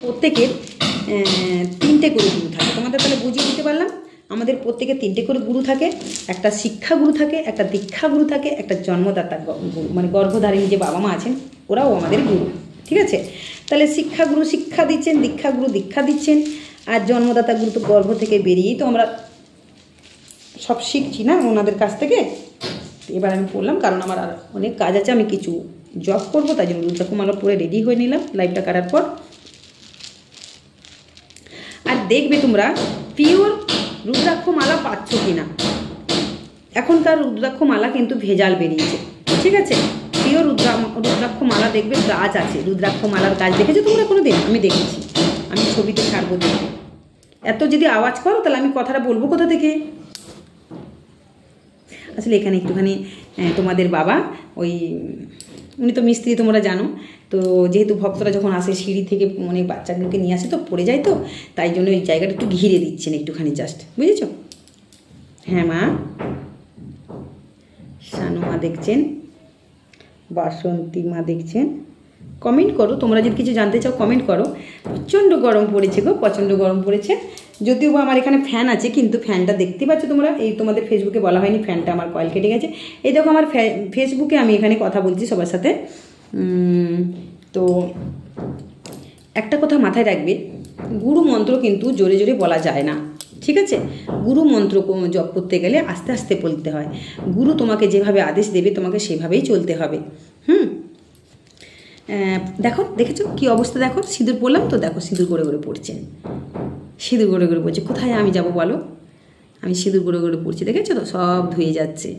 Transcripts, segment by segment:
প্রত্যেকের তিনটে করে গুরু থাকে। তোমাদের তাহলে বুঝিয়ে দিতে পারলাম। আমাদের প্রত্যেকের তিনটে করে গুরু থাকে। একটা শিক্ষা গুরু থাকে, একটা দীক্ষা গুরু থাকে, একটা জন্মদাতা গুরু, মানে গর্ভধারিণী যে বাবা মা আছেন ওরাও আমাদের গুরু। ঠিক আছে, তাহলে শিক্ষা গুরু শিক্ষা দিচ্ছেন, দীক্ষা গুরু দীক্ষা দিচ্ছেন, আর জন্মদাতা গুরু তো গর্ভ থেকে বেরিয়েই তো আমরা সব শিখছি না ওনাদের কাছ থেকে। এবার আমি পড়লাম, কারণ আমার আর অনেক কাজ আছে, আমি কিছু জব করবো, তাই জন্য রুদ্রাক্ষমালা পরে রেডি হয়ে নিলাম লাইভটা কাটার পর। আর দেখবে তোমরা পিওর রুদ্রাক্ষমালা পাচ্ছ কিনা। এখনকার রুদ্রাক্ষমালা কিন্তু ভেজাল বেরিয়েছে। ঠিক আছে, পিওর রুদ্রাক্ষমালা দেখবে গাছ আছে, রুদ্রাক্ষমালার গাছ দেখেছো তোমরা কোনো দিন? আমি দেখেছি, আমি ছবিতে ছাড়বো দেখবে। এত যদি আওয়াজ করো তাহলে আমি কথাটা বলবো কোথা থেকে? আসলে এখানে একটুখানি তোমাদের বাবা উনি তো মিস্ত্রি তোমরা জানো, তো যেহেতু ভক্তরা যখন আসে সিঁড়ি থেকে মানে বাচ্চাগুলোকে নিয়ে আসে তো পড়ে যায়, তো তাই জন্য ওই জায়গাটা একটু ঘিরে দিচ্ছেন একটুখানি, জাস্ট বুঝেছো? হ্যাঁ মা, শানু মা দেখছেন, বাসন্তী মা দেখছেন। কমেন্ট করো তোমরা, যদি কিছু জানতে চাও কমেন্ট করো। প্রচণ্ড গরম পড়েছে গো, প্রচণ্ড গরম পড়েছে। যদিও বা আমার এখানে ফ্যান আছে, কিন্তু ফ্যানটা দেখতে পাচ্ছ তোমরা, এই তোমাদের ফেসবুকে বলা হয়নি, ফ্যানটা আমার কয়েল কেটে গেছে। এই দেখো আমার ফেসবুকে আমি এখানে কথা বলছি সবার সাথে। তো একটা কথা মাথায় রাখবে, গুরু মন্ত্র কিন্তু জোরে জোরে বলা যায় না। ঠিক আছে, গুরু মন্ত্র জপ করতে গেলে আস্তে আস্তে বলতে হয়। গুরু তোমাকে যেভাবে আদেশ দেবে তোমাকে সেভাবেই চলতে হবে। দেখো, দেখেছো কি অবস্থা? দেখো সিঁদুর পড়লাম তো, দেখো সিঁদুর গড়ে গড়ে পড়ছেন, সিঁদুর গড়ে গড়ে পড়ছে। কোথায় আমি যাব বলো? আমি সিঁদুর গড়ে গড়ে পড়ছি, দেখেছো তো, সব ধুয়ে যাচ্ছে।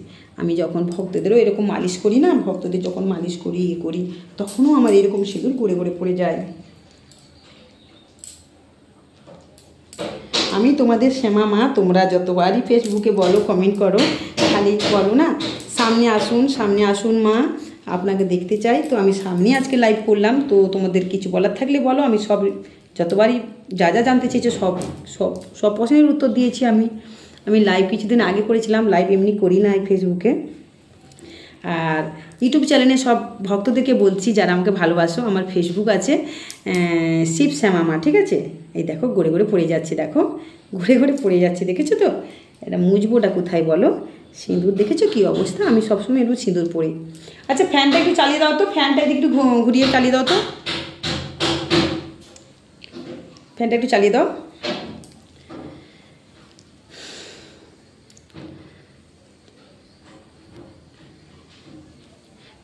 আমি যখন ভক্তদেরও এরকম মালিশ করি না, ভক্তদের যখন মালিশ করি করি তখনও আমার এরকম সিঁদুর গড়ে গড়ে পড়ে যায়। আমি তোমাদের শ্যামা মা, তোমরা যতবারই ফেসবুকে বলো কমেন্ট করো, খালি বলো না সামনে আসুন সামনে আসুন মা, আপনাকে দেখতে চাই। তো আমি সামনে আজকে লাইভ করলাম, তো তোমাদের কিছু বলার থাকলে বলো। আমি সব যতবারই যা যা জানতে চেয়েছো সব সব সব প্রশ্নের উত্তর দিয়েছি। আমি লাইভ কিছুদিন আগে করেছিলাম, লাইভ এমনি করি না ফেসবুকে। আর ইউটিউব চ্যানেলে সব ভক্তদেরকে বলছি যারা আমাকে ভালোবাসো, আমার ফেসবুক আছে শিব শ্যামা মা। ঠিক আছে, এই দেখো গড়ে গড়ে পড়ে যাচ্ছে, দেখো ঘুরে ঘুরে পড়ে যাচ্ছে, দেখেছো তো? এটা মুজবোটা কোথায় বলো? সিঁদুর দেখেছো কি অবস্থা? আমি সবসময় একটু সিঁদুর পরি। আচ্ছা ফ্যানটা একটু চালিয়ে দাও তো, ফ্যানটা একটু ঘুরিয়ে চালিয়ে দাও তো, ফ্যানটা একটু চালিয়ে দাও।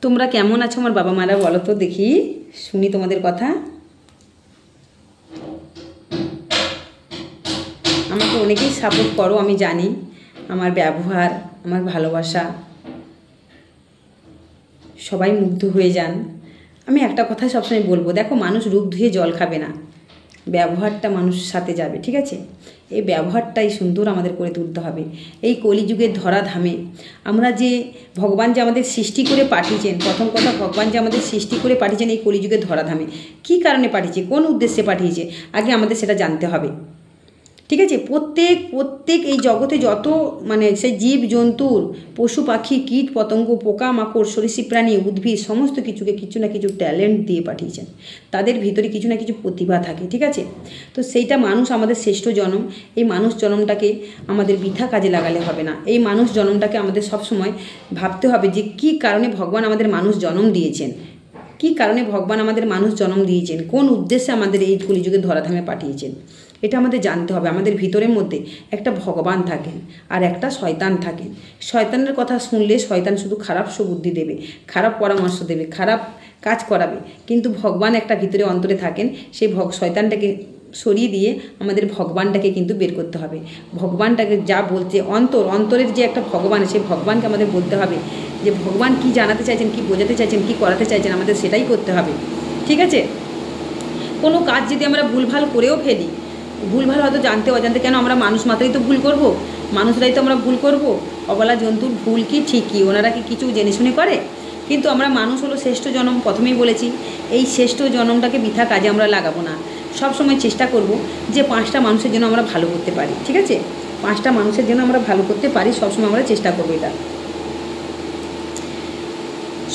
তোমরা কেমন আছো আমার বাবা মারা বলো তো দেখি, শুনি তোমাদের কথা। আমাকে অনেকেই সাপোর্ট করো, আমি জানি। আমার ব্যবহার, আমার ভালোবাসা, সবাই মুগ্ধ হয়ে যান। আমি একটা কথা সবসময় বলবো, দেখো মানুষ রূপ ধুয়ে জল খাবে না, ব্যবহারটা মানুষের সাথে যাবে। ঠিক আছে, এই ব্যবহারটাই সুন্দর আমাদের করে তুলতে হবে। এই কলিযুগের ধরাধামে আমরা যে ভগবান যে আমাদের সৃষ্টি করে পাঠিয়েছেন, প্রথম কথা ভগবান যে আমাদের সৃষ্টি করে পাঠিয়েছেন এই কলিযুগের ধরাধামে, কী কারণে পাঠিয়েছে, কোন উদ্দেশ্যে পাঠিয়েছে, আগে আমাদের সেটা জানতে হবে। ঠিক আছে, প্রত্যেক এই জগতে যত মানে সেই জীব জন্তুর, পশু পাখি, কীট পতঙ্গ, পোকা মাকড়, সরীসৃপ প্রাণী, উদ্ভিদ, সমস্ত কিছুকে কিছু না কিছু ট্যালেন্ট দিয়ে পাঠিয়েছেন। তাদের ভিতরে কিছু না কিছু প্রতিভা থাকে। ঠিক আছে, তো সেইটা মানুষ আমাদের শ্রেষ্ঠ জন্ম। এই মানুষ জন্মটাকে আমাদের বৃথা কাজে লাগালে হবে না। এই মানুষ জন্মটাকে আমাদের সবসময় ভাবতে হবে যে কী কারণে ভগবান আমাদের মানুষ জন্ম দিয়েছেন, কী কারণে ভগবান আমাদের মানুষ জন্ম দিয়েছেন, কোন উদ্দেশ্যে আমাদের এই কলিযুগের ধরাধামে পাঠিয়েছেন। এটা আমাদের জানতে হবে। আমাদের ভিতরের মধ্যে একটা ভগবান থাকেন আর একটা শয়তান থাকেন। শয়তানের কথা শুনলে শয়তান শুধু খারাপ সুবুদ্ধি দেবে, খারাপ পরামর্শ দেবে, খারাপ কাজ করাবে। কিন্তু ভগবান একটা ভিতরে অন্তরে থাকেন, সেই শয়তানটাকে সরিয়ে দিয়ে আমাদের ভগবানটাকে কিন্তু বের করতে হবে। ভগবানটাকে যা বলছে অন্তরের যে একটা ভগবান, সেই ভগবানকে আমাদের বলতে হবে যে ভগবান কি জানাতে চাইছেন, কি বোঝাতে চাইছেন, কি করাতে চাইছেন, আমাদের সেটাই করতে হবে। ঠিক আছে, কোনো কাজ যদি আমরা ভুলভাল করেও ফেলি, ভুলভাল হয়তো জানতে অজান্তে, কেন আমরা মানুষ মাত্রই তো ভুল করব, মানুষরাই তো আমরা ভুল করব। অবলা জন্তুর ভুল কি ঠিক কি, ওনারা কি কিছু জেনে শুনে করে? কিন্তু আমরা মানুষ হলো শ্রেষ্ঠ জন্ম, প্রথমেই বলেছি। এই শ্রেষ্ঠ জন্মটাকে বৃথা কাজে আমরা লাগাবো না। সব সময় চেষ্টা করব যে 5টা মানুষের জন্য আমরা ভালো করতে পারি। ঠিক আছে, 5টা মানুষের জন্য আমরা ভালো করতে পারি, সবসময় আমরা চেষ্টা করবো। এটা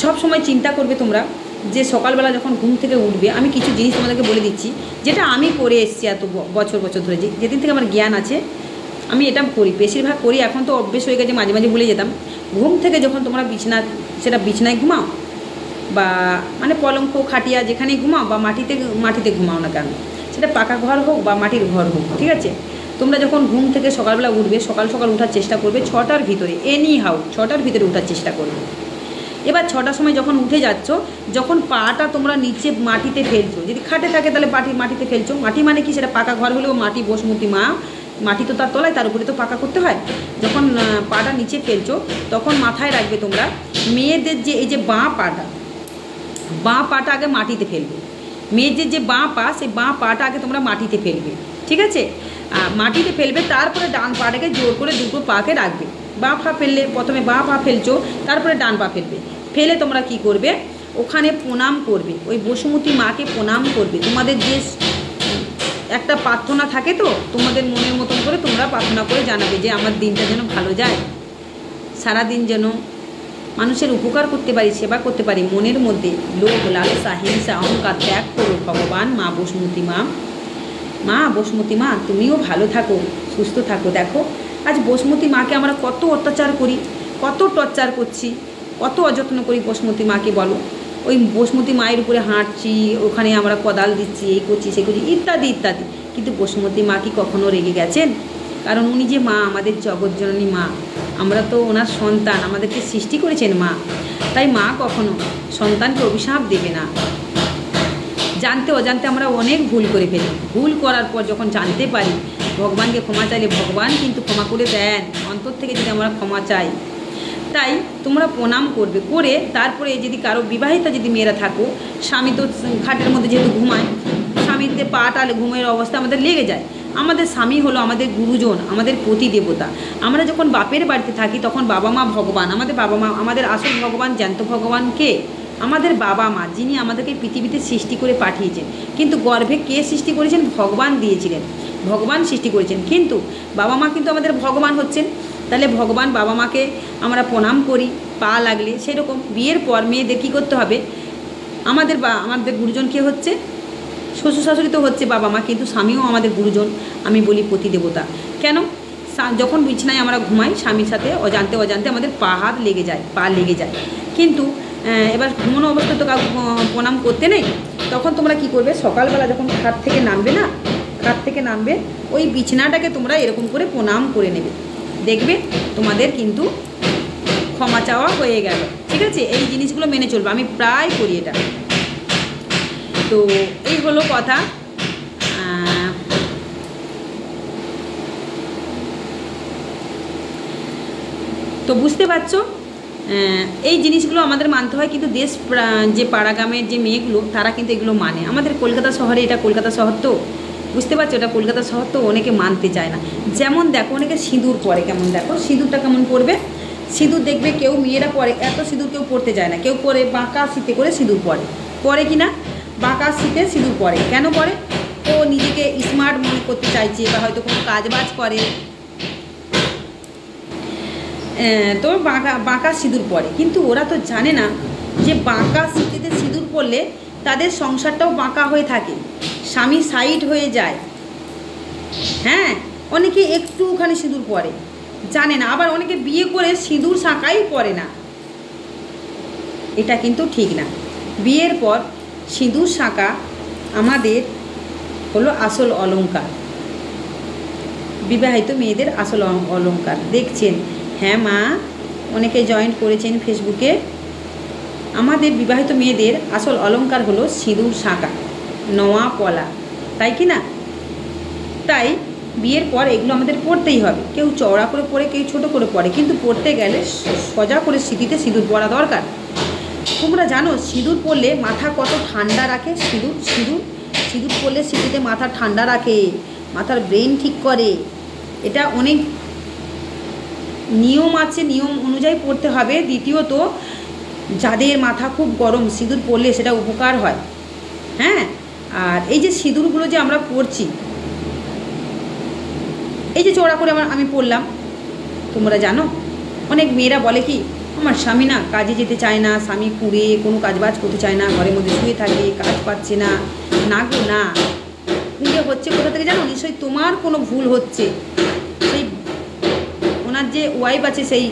সব সময় চিন্তা করবে তোমরা যে সকালবেলা যখন ঘুম থেকে উঠবে, আমি কিছু জিনিস তোমাদেরকে বলে দিচ্ছি যেটা আমি করে এসেছি এত বছর বছর ধরে, যেদিন থেকে আমার জ্ঞান আছে আমি এটা করি, বেশিরভাগ করি। এখন তো অভ্যেস হয়ে গেছে, মাঝে মাঝে ভুলে যেতাম। ঘুম থেকে যখন তোমরা সেটা বিছনায় ঘুমাও বা মানে পলঙ্ক খাটিয়া যেখানেই ঘুমাও বা মাটিতে ঘুমাও না কেন, সেটা পাকা ঘর হোক বা মাটির ঘর হোক, ঠিক আছে, তোমরা যখন ঘুম থেকে সকালবেলা উঠবে, সকাল সকাল ওঠার চেষ্টা করবে 6টার ভিতরে, এনি হাউ 6টার ভিতরে ওঠার চেষ্টা করবে। এবার 6টার সময় যখন উঠে যাচ্ছ, যখন পাটা তোমরা নিচে মাটিতে ফেলছো, যদি খাটে থাকে তাহলে মাটিতে ফেলছো। মাটি মানে কি, সেটা পাকা ঘর হলেও মাটি, বসমতি মা, মাটি তো তার তলায়, তার উপরে তো পাকা করতে হয়। যখন পাটা নিচে ফেলছো তখন মাথায় রাখবে তোমরা, মেয়েদের যে এই যে বাঁ পাটা আগে মাটিতে ফেলবে। মেয়েদের যে বাঁ পা, সেই বাঁ পাটা আগে তোমরা মাটিতে ফেলবে, ঠিক আছে, মাটিতে ফেলবে। তারপরে ডান পাটাকে জোর করে দুটো পাকে রাখবে। বাঁ পা ফেললে, প্রথমে বাঁ পা ফেলছো, তারপরে ডান পা ফেলবে। ফেলে তোমরা কি করবে, ওখানে প্রণাম করবে, ওই বসুমতী মাকে প্রণাম করবে। তোমাদের যে একটা প্রার্থনা থাকে, তো তোমাদের মনের মতন করে তোমরা প্রার্থনা করে জানাবে যে আমার দিনটা যেন ভালো যায়, সারাদিন যেন মানুষের উপকার করতে পারি, সেবা করতে পারি। মনের মধ্যে লোভ, লালসা, হিংসা, অহংকার ত্যাগ করো ভগবান। মা বসুমতী মা তুমিও ভালো থাকো, সুস্থ থাকো। দেখো আজ বসুমতী মাকে আমরা কত অত্যাচার করি, কত টর্চার করছি, কত অযত্ন করি বসুমতী মাকে, বলো। ওই বসুমতী মায়ের উপরে হাঁটছি, ওখানে আমরা কোদাল দিচ্ছি, এই করছি সেই করছি ইত্যাদি ইত্যাদি, কিন্তু বসুমতী মা কি কখনো রেগে গেছেন? কারণ উনি যে মা, আমাদের জগৎজননী মা, আমরা তো ওনার সন্তান, আমাদেরকে সৃষ্টি করেছেন মা। তাই মা কখনো সন্তানকে অভিশাপ দেবে না। জানতে অজান্তে আমরা অনেক ভুল করে ফেলি, ভুল করার পর যখন জানতে পারি, ভগবানকে ক্ষমা চাইলে ভগবান কিন্তু ক্ষমা করে দেন, অন্তর থেকে যদি আমরা ক্ষমা চাই। তাই তোমরা প্রণাম করবে, করে তারপরে যদি কারো বিবাহিতা যদি মেয়েরা থাকো, স্বামী তো খাটের মধ্যে যেহেতু ঘুমায়, স্বামীতে পাটা ঘুমের অবস্থা আমাদের লেগে যায়। আমাদের স্বামী হলো আমাদের গুরুজন, আমাদের প্রতি দেবতা। আমরা যখন বাপের বাড়িতে থাকি তখন বাবা মা ভগবান, আমাদের বাবা মা, আমাদের আসল ভগবান, জ্যান্ত ভগবান কে? আমাদের বাবা মা, যিনি আমাদেরকে পৃথিবীতে সৃষ্টি করে পাঠিয়েছেন। কিন্তু গর্ভে কে সৃষ্টি করেছেন? ভগবান দিয়েছিলেন, ভগবান সৃষ্টি করেছেন। কিন্তু বাবা মা কিন্তু আমাদের ভগবান হচ্ছেন। তাহলে ভগবান বাবা মাকে আমরা প্রণাম করি পা লাগলে। সেরকম বিয়ের পর মেয়েদের কী করতে হবে? আমাদের গুরুজন কে হচ্ছে? শ্বশুর শাশুড়ি তো হচ্ছে বাবা মা, কিন্তু স্বামীও আমাদের গুরুজন, আমি বলি প্রতি দেবতা। কেন? যখন বিছানায় আমরা ঘুমাই, স্বামীর সাথে অজান্তে আমাদের পা লেগে যায়। কিন্তু এবার ঘুমানো অবস্থায় তো কাউকে প্রণাম করতে নেই। তখন তোমরা কি করবে? সকালবেলা যখন খাট থেকে নামবে, ওই বিছানাটাকে তোমরা এরকম করে প্রণাম করে নেবে। দেখবে তোমাদের কিন্তু ক্ষমা চাওয়া হয়ে গেল, ঠিক আছে? এই জিনিসগুলো মেনে চলবে, আমি প্রায় করি এটা। তো এই হলো কথা। তো বুঝতে পারছো, এই জিনিসগুলো আমাদের মানতে হয়। কিন্তু যে পাড়া গ্রামের যে মেয়েগুলো, তারা কিন্তু এগুলো মানে। আমাদের কলকাতা শহরে, এটা কলকাতা শহর তো, বুঝতে পারছো, এটা কলকাতা শহর তো, অনেকে মানতে চায় না। যেমন দেখো, অনেকে সিঁদুর পরে, কেমন দেখো সিঁদুরটা কেমন পরবে। সিঁদুর দেখবে কেউ মেয়েরা পরে, এত সিঁদুর কেউ পরতে চায় না। কেউ পরে বাঁকা শীতে করে সিঁদুর পরে কি না? বাঁকা শীতে সিঁদুর পরে কেন পরে? ও নিজেকে স্মার্ট মনে করতে চাইছে, বা হয়তো কোনো কাজবাজ করে, তো বাঁকা সিঁদুর পরে। কিন্তু ওরা তো জানে না যে বাঁকা শীতেতে সিঁদুর পরলে তাদের সংসারটাও বাঁকা হয়ে থাকে, স্বামী সাইড হয়ে যায়। হ্যাঁ, অনেকে একটুখানি সিঁদুর পরে, জানে না। আবার অনেকে বিয়ে করে সিঁদুর শাঁকাই পরে না। এটা কিন্তু ঠিক না। বিয়ের পর সিঁদুর শাঁকা আমাদের হলো আসল অলংকার, বিবাহিত মেয়েদের আসল অলংকার। দেখছেন? হ্যাঁ মা, অনেকে জয়েন্ট করেছেন ফেসবুকে। আমাদের বিবাহিত মেয়েদের আসল অলংকার হলো সিঁদুর শাঁকা, নোয়া পলা, তাই কি না? তাই বিয়ের পর এগুলো আমাদের পরতেই হবে। কেউ চওড়া করে পরে, কেউ ছোটো করে পরে, কিন্তু পরতে গেলে সোজা করে স্মৃতিতে সিঁদুর পরা দরকার। তোমরা জানো সিঁদুর পরলে মাথা কত ঠান্ডা রাখে? সিঁদুর পরলে স্মৃতিতে মাথা ঠান্ডা রাখে, মাথার ব্রেন ঠিক করে। এটা অনেক নিয়ম আছে, নিয়ম অনুযায়ী পড়তে হবে। দ্বিতীয়ত, যাদের মাথা খুব গরম, সিঁদুর পরলে সেটা উপকার হয়। হ্যাঁ, আর এই যে সিঁদুরগুলো যে আমরা পরছি, এই যে চওড়া করে আমি পরলাম, তোমরা জানো অনেক মেয়েরা বলে কি, আমার স্বামী না কাজে যেতে চায় না, স্বামী কুঁড়ে কোনো কাজবাজ করতে চায় না, ঘরের মধ্যে শুয়ে থাকে, কাজ পাচ্ছে না। না গো না, কুঁড়ে হচ্ছে কোথা থেকে জানো? নিশ্চয়ই তোমার কোনো ভুল হচ্ছে। সেই ওনার যে ওয়াইফ আছে সেই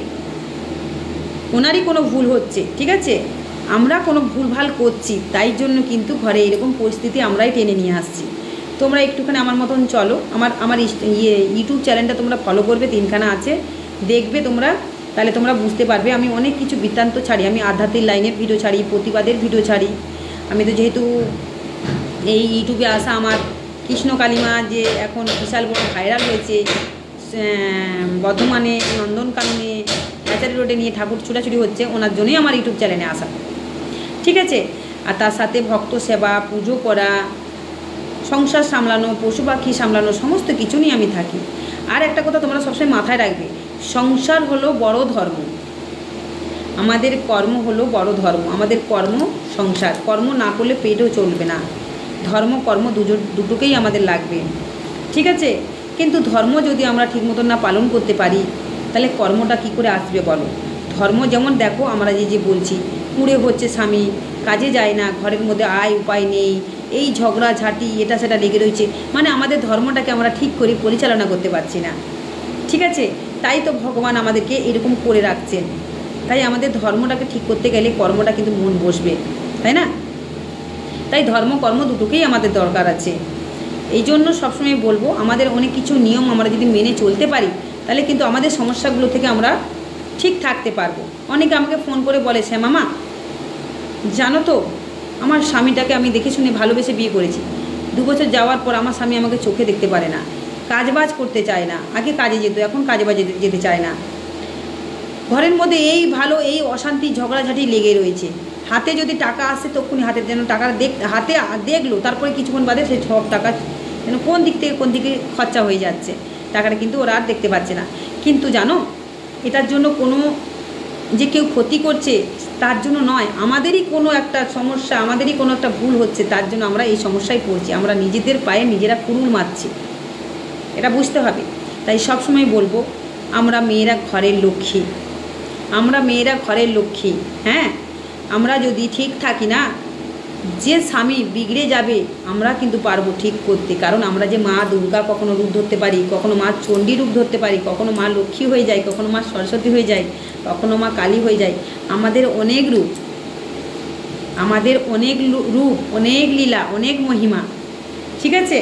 ওনারই কোনো ভুল হচ্ছে, ঠিক আছে? আমরা কোনো ভুলভাল করছি, তাই জন্য কিন্তু ঘরে এরকম পরিস্থিতি আমরাই টেনে নিয়ে আসছি। তোমরা একটুখানি আমার মতন চলো, আমার ইউটিউব চ্যানেলটা তোমরা ফলো করবে, 3খানা আছে, দেখবে তোমরা, তাহলে তোমরা বুঝতে পারবে। আমি অনেক কিছু বৃত্তান্ত ছাড়ি, আমি আধ্যাত্মিক লাইনের ভিডিও ছাড়ি, প্রতিবাদের ভিডিও ছাড়ি। আমি তো যেহেতু এই ইউটিউবে আসা আমার কৃষ্ণ কালিমা যে এখন বিশাল বড় ভাইরাল হয়েছে, বর্ধমানে নন্দনকাননে হ্যাচারি রোডে নিয়ে ঠাকুর ছুটাছুটি হচ্ছে, ওনার জন্যই আমার ইউটিউব চ্যানেলে আসা, ঠিক আছে? আর তার সাথে ভক্ত সেবা, পুজো করা, সংসার সামলানো, পশু পাখি সামলানো, সমস্ত কিছু নিয়ে আমি থাকি। আর একটা কথা তোমরা সবসময় মাথায় রাখবে, সংসার হলো বড় ধর্ম, আমাদের কর্ম হলো বড় ধর্ম। আমাদের কর্ম সংসার, কর্ম না করলে পেটও চলবে না। ধর্ম কর্ম দুটোকেই আমাদের লাগবে, ঠিক আছে? কিন্তু ধর্ম যদি আমরা ঠিক মতন না পালন করতে পারি, তাহলে কর্মটা কি করে আসবে বলো? ধর্ম যেমন দেখো, আমরা যে বলছি, কুঁড়ে হচ্ছে স্বামী, কাজে যায় না, ঘরের মধ্যে আয় উপায় নেই, এই ঝগড়া ঝাঁটি এটা সেটা লেগে রয়েছে, মানে আমাদের ধর্মটাকে আমরা ঠিক করে পরিচালনা করতে পারছি না, ঠিক আছে? তাই তো ভগবান আমাদেরকে এরকম করে রাখছেন। তাই আমাদের ধর্মটাকে ঠিক করতে গেলে কর্মটা কিন্তু মন বসবে, তাই না? তাই ধর্ম কর্ম দুটোকেই আমাদের দরকার আছে। এই জন্য সবসময় বলবো, আমাদের অনেক কিছু নিয়ম আমরা যদি মেনে চলতে পারি, তাহলে কিন্তু আমাদের সমস্যাগুলো থেকে আমরা ঠিক থাকতে পারবো। অনেকে আমাকে ফোন করে বলে, শ্যামামা জানো তো, আমার স্বামীটাকে আমি দেখে শুনে ভালোবেসে বিয়ে করেছি, 2 বছর যাওয়ার পর আমার স্বামী আমাকে চোখে দেখতে পারে না, কাজবাজ করতে চায় না, আগে কাজে যেত এখন কাজবাজে যেতে চায় না, ঘরের মধ্যে এই ভালো এই অশান্তি ঝগড়াঝাঁটি লেগে রয়েছে, হাতে যদি টাকা আসে তখনই হাতের যেন টাকা হাতে দেখলো, তারপরে কিছুক্ষণ বাদে সেই সব টাকা যেন কোন দিক থেকে কোন দিকে খরচা হয়ে যাচ্ছে, টাকাটা কিন্তু ওরা আর দেখতে পাচ্ছে না। কিন্তু জানো, এটার জন্য কোনো যে কেউ ক্ষতি করছে তার জন্য নয়, আমাদেরই কোনো একটা সমস্যা, আমাদেরই কোনো একটা ভুল হচ্ছে, তার জন্য আমরা এই সমস্যায় পড়ছি, আমরা নিজেদের পায়ে নিজেরা কুড়ুল মারছি, এটা বুঝতে হবে। তাই সবসময় বলবো, আমরা মেয়েরা ঘরের লক্ষ্মী, আমরা মেয়েরা ঘরের লক্ষ্মী, হ্যাঁ? আমরা যদি ঠিক থাকি না, যে স্বামী বিগড়ে যাবে আমরা কিন্তু পারবো ঠিক করতে, কারণ আমরা যে মা দুর্গা কখনো রূপ ধরতে পারি, কখনো মা চণ্ডী রূপ ধরতে পারি, কখনো মা লক্ষ্মী হয়ে যায়, কখনো মা সরস্বতী হয়ে যায়, কখনো মা কালী হয়ে যায়। আমাদের অনেক রূপ, আমাদের অনেক রূপ, অনেক লীলা, অনেক মহিমা, ঠিক আছে?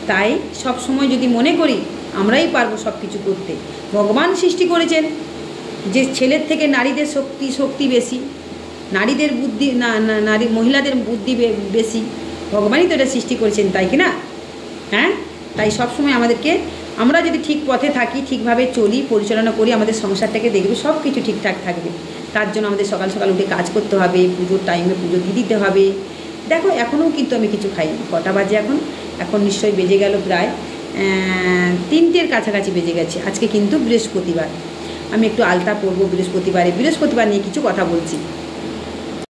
তাই সব সময় যদি মনে করি আমরাই পারবো সব কিছু করতে। ভগবান সৃষ্টি করেছেন যে ছেলের থেকে নারীদের শক্তি বেশি, নারীদের বুদ্ধি নারী মহিলাদের বুদ্ধি বেশি, ভগবানই তো এটা সৃষ্টি করেছেন, তাই কি না? হ্যাঁ, তাই সবসময় আমাদেরকে, আমরা যদি ঠিক পথে থাকি, ঠিকভাবে চলি, পরিচালনা করি, আমাদের সংসারটাকে দেখবে সব কিছু ঠিকঠাক থাকবে। তার জন্য আমাদের সকাল সকাল উঠে কাজ করতে হবে, পুজোর টাইমে পুজো দিয়ে দিতে হবে। দেখো এখনও কিন্তু আমি কিছু খাইনি, কটা বাজে এখন নিশ্চয়ই বেজে গেল প্রায় 3টের কাছাকাছি বেজে গেছে। আজকে কিন্তু বৃহস্পতিবার, আমি একটু আলতা পরবো বৃহস্পতিবার নিয়ে কিছু কথা বলছি।